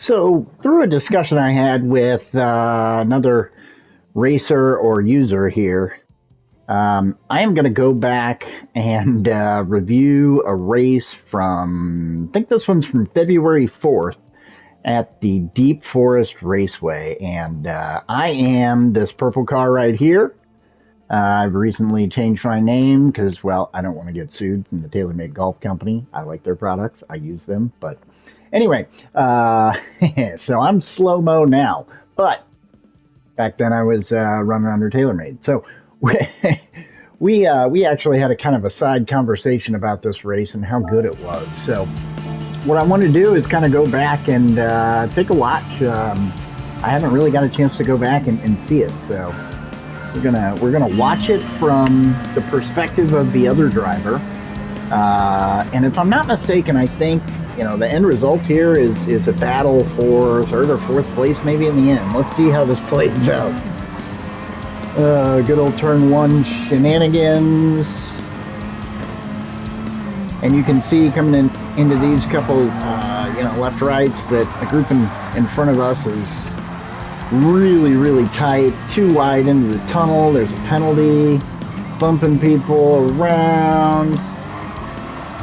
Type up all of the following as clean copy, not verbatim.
So, through a discussion I had with another racer or user here, I am going to go back and review a race from, I think this one's from February 4th at the Deep Forest Raceway. And I am this purple car right here. I've recently changed my name because, well, I don't want to get sued from the TaylorMade Golf Company. I like their products. I use them. But anyway, so I'm SlowMoe now. But back then I was running under TaylorMade. So we actually had a kind of a side conversation about this race and how good it was. So what I want to do is kind of go back and take a watch. I haven't really got a chance to go back and see it. So we're gonna watch it from the perspective of the other driver, and if I'm not mistaken, I think the end result here is a battle for third or fourth place, maybe in the end. Let's see how this plays out. Good old turn one shenanigans, and you can see coming into these couple, left rights that the group in front of us is really tight, too wide into the tunnel. There's a penalty, bumping people around.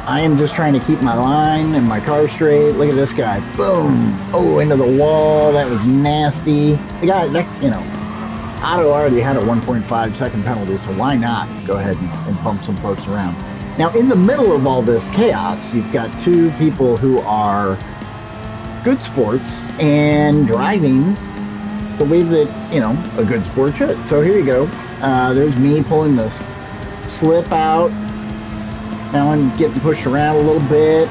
I am just trying to keep my line and my car straight. Look at this guy, boom, oh, into the wall. That was nasty. The guy, Otto already had a 1.5 second penalty, so why not go ahead and bump some folks around. Now, in the middle of all this chaos, you've got two people who are good sports and driving the way that, a good sport should. So here you go. There's me pulling this slip out. Now I'm getting pushed around a little bit.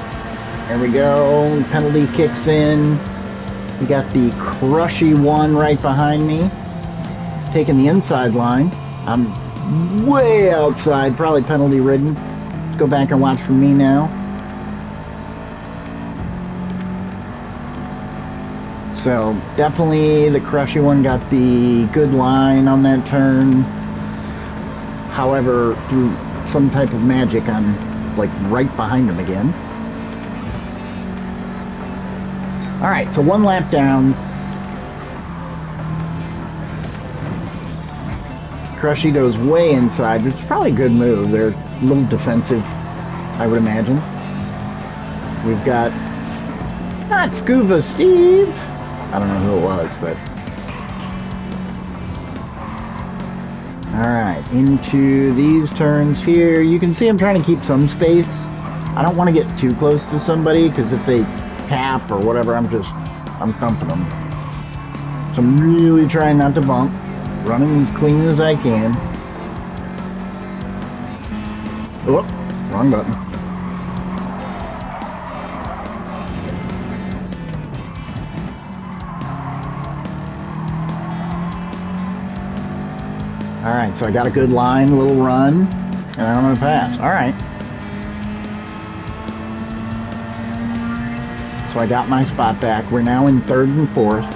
There we go. The penalty kicks in. We got the CrushyOne right behind me, taking the inside line. I'm way outside, probably penalty ridden. Let's go back and watch for me now. So definitely the CrushyOne got the good line on that turn. However, through some type of magic, I'm like right behind him again. All right, so one lap down. Crushy goes way inside, which is probably a good move. They're a little defensive, I would imagine. We've got not Scuba Steve. I don't know who it was, but alright, into these turns here. You can see I'm trying to keep some space. I don't want to get too close to somebody, because if they tap or whatever, I'm thumping them. So I'm really trying not to bump, running as clean as I can. Oh, wrong button. Alright, so I got a good line, a little run, and I'm going to pass. Alright. So I got my spot back. We're now in third and fourth.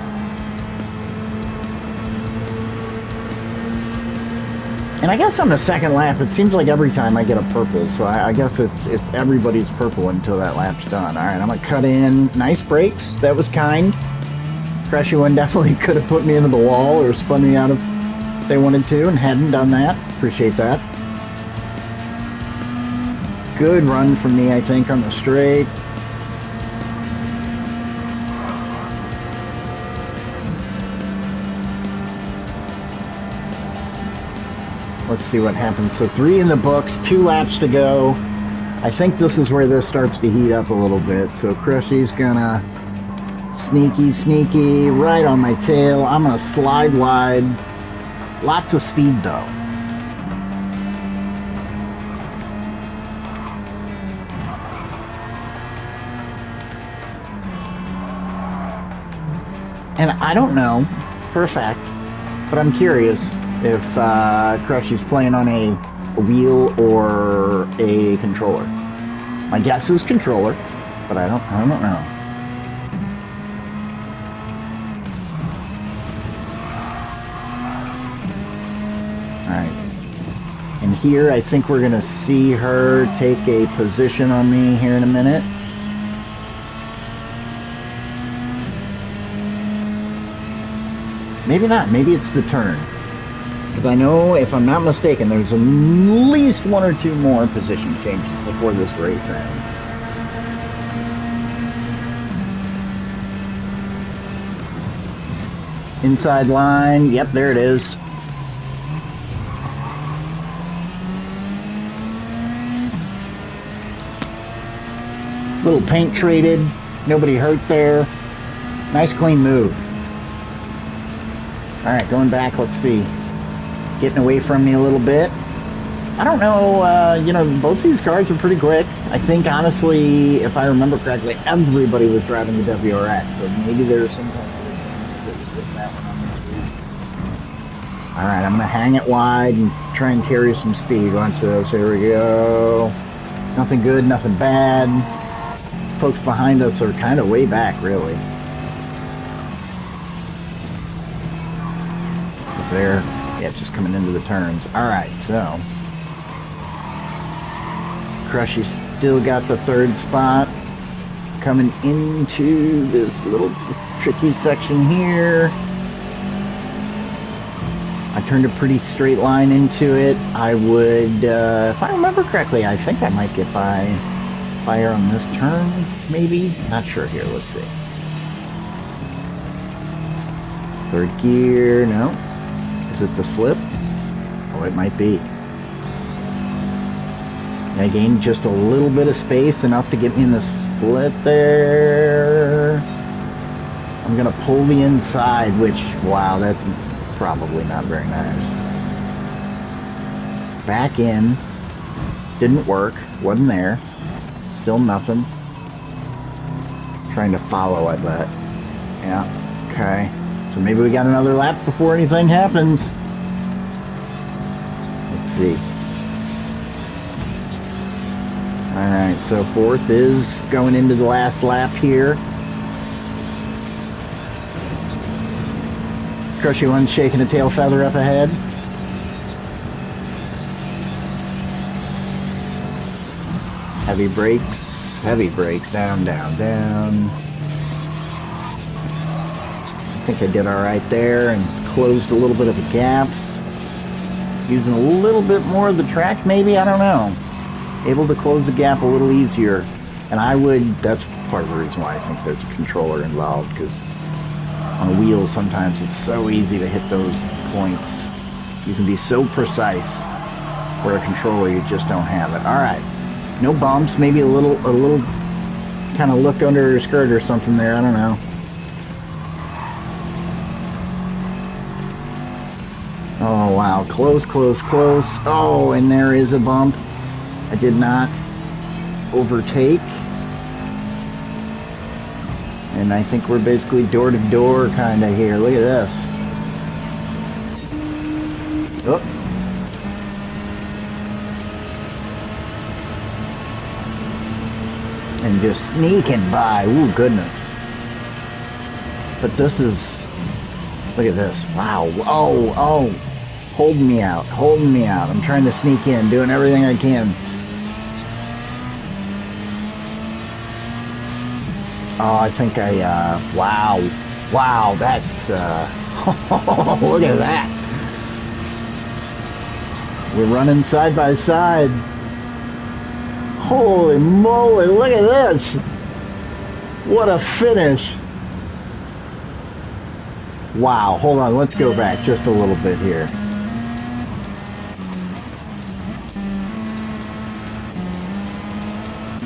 And I guess on the second lap, it seems like every time I get a purple, so I guess it's everybody's purple until that lap's done. Alright, I'm going to cut in. Nice brakes. That was kind. CrushyOne definitely could have put me into the wall or spun me out of they wanted to, and hadn't done that. Appreciate that. Good run from me, I think, on the straight. Let's see what happens. So 3 in the books, 2 laps to go. I think this is where this starts to heat up a little bit. So Crushy's gonna sneaky right on my tail. I'm gonna slide wide. Lots of speed though. And I don't know for a fact, but I'm curious if Crushy's playing on a wheel or a controller. My guess is controller, but I don't know. Alright. And here I think we're gonna see her take a position on me here in a minute. Maybe not. Maybe it's the turn. Because I know, if I'm not mistaken, there's at least one or two more position changes before this race ends. Inside line. Yep, there it is. Little paint traded. Nobody hurt there. Nice clean move. Alright, going back, let's see. Getting away from me a little bit. I don't know, you know, both these cars are pretty quick. I think, honestly, if I remember correctly, everybody was driving the WRX, so maybe there's some kind of that one on this. Alright, I'm going to hang it wide and try and carry some speed. Watch this. Here we go. Nothing good, nothing bad. Folks behind us are kind of way back, really. Is there? Yeah, it's just coming into the turns. Alright, so Crushy still got the third spot. Coming into this little tricky section here. I turned a pretty straight line into it. I would, if I remember correctly, I think I might get by fire on this turn, maybe? Not sure here, let's see. Third gear, no. Is it the slip? Oh, it might be. I gained just a little bit of space, enough to get me in the split there. I'm gonna pull the inside, which, wow, that's probably not very nice. Back in. Didn't work. Wasn't there. Still nothing. Trying to follow, I bet. Yeah. Okay. So maybe we got another lap before anything happens. Let's see. Alright, so fourth is going into the last lap here. CrushyOne shaking a tail feather up ahead. Heavy brakes, down, down, down. I think I did alright there and closed a little bit of a gap. Using a little bit more of the track, maybe, I don't know. Able to close the gap a little easier. And I would, that's part of the reason why I think there's a controller involved, because on a wheel sometimes it's so easy to hit those points. You can be so precise, where a controller you just don't have it. Alright. No bumps, maybe a little kind of look under your skirt or something there, I don't know. Oh wow, close, close, close. Oh, and there is a bump. I did not overtake. And I think we're basically door to door kind of here. Look at this. Oh. And just sneaking by. Ooh, goodness. But this is... Look at this. Wow. Oh, oh. Holding me out. Holding me out. I'm trying to sneak in. Doing everything I can. Oh, I think I, wow. Wow, that's, look at that. We're running side by side. Holy moly, look at this. What a finish. Wow, hold on, let's go back just a little bit here.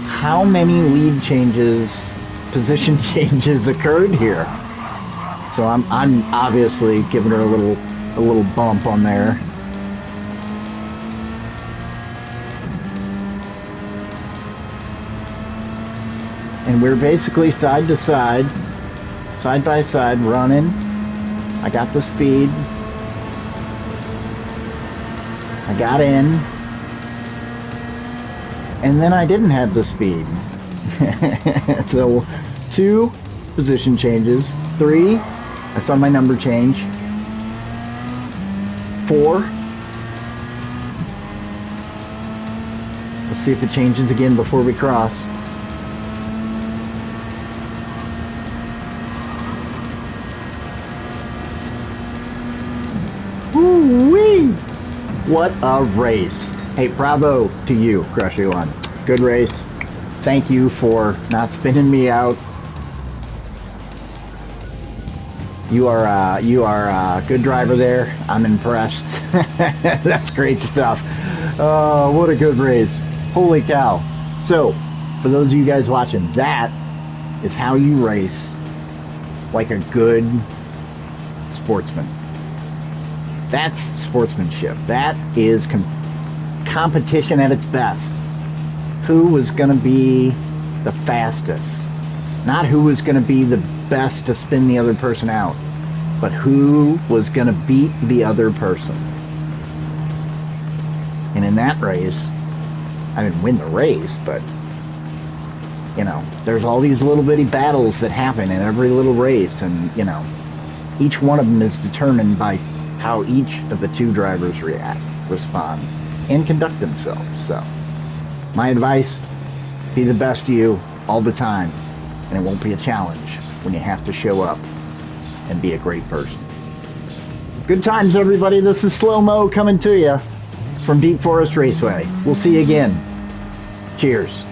How many lead changes, position changes occurred here? So I'm obviously giving her a little bump on there. And we're basically side to side, side by side, running. I got the speed. I got in. And then I didn't have the speed. So 2 position changes. 3, I saw my number change. 4. Let's see if it changes again before we cross. Woo-wee! What a race. Hey, bravo to you, CrushyOne. Good race. Thank you for not spinning me out. You are a good driver there. I'm impressed. That's great stuff. Oh, what a good race. Holy cow. So, for those of you guys watching, that is how you race like a good sportsman. That's sportsmanship. That is competition at its best. Who was going to be the fastest? Not who was going to be the best to spin the other person out, but who was going to beat the other person. And in that race, I didn't win the race, but, you know, there's all these little bitty battles that happen in every little race, and, you know, each one of them is determined by how each of the two drivers react, respond, and conduct themselves. So, my advice, be the best you all the time. And it won't be a challenge when you have to show up and be a great person. Good times, everybody. This is SlowMoe coming to you from Deep Forest Raceway. We'll see you again. Cheers.